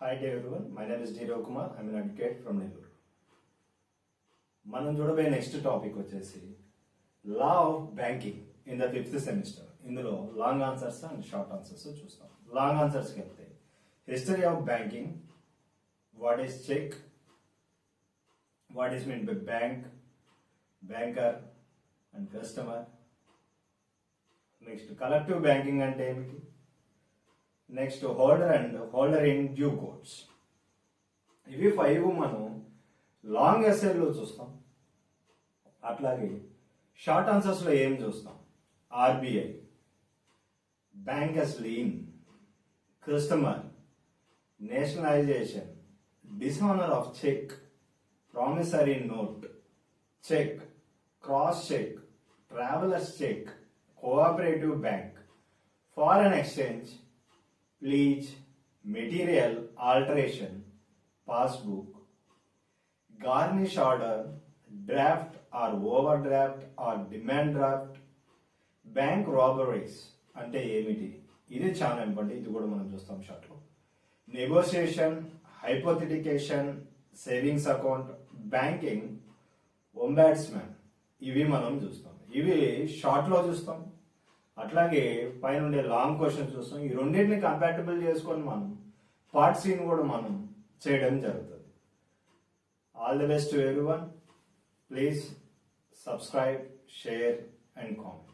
Hi to everyone. My name is D. Ravikumar. I'm an advocate from Nellore. మనం చూడబోయే next topic వచ్చేసి law of banking in the 5th semester. ఇందులో long answers and short answers చూస్తాం. Long ఆన్సర్స్కి వెళ్తే history of banking, what is cheque, what is mean by bank, banker and customer. Next collective banking అంటే ఏమిటి, next holder and holder in due course. ఇవి 5 మనం long ఎస్ఏలో చూస్తాం. అట్లాగే short ఆన్సర్స్లో ఏం చూస్తాం, RBI, bankers lien, customer, nationalisation, dishonour of cheque, promissory note, cheque, cross cheque, travellers cheque, cooperative bank, foreign exchange, pledge, material alteration, passbook, garnish order, draft or overdraft or demand draft, bank robberies అంటే ఏమిటి, ఇది చాలా important. ఇది కూడా మనం చూస్తాం షార్ట్లో. Negotiation, హైపోథెటికేషన్, savings account, banking, ఒంబాడ్స్మెన్, ఇవి మనం చూస్తాం. ఇవి షార్ట్లో చూస్తాం. అట్లాగే పైన ఉండే లాంగ్ క్వశ్చన్ చూస్తాం. ఈ రెండింటిని కంపాటబుల్ చేసుకొని మనం పార్ట్ సీన్ కూడా మనం చేయడం జరుగుతుంది. All the best to everyone. Please subscribe, share and comment.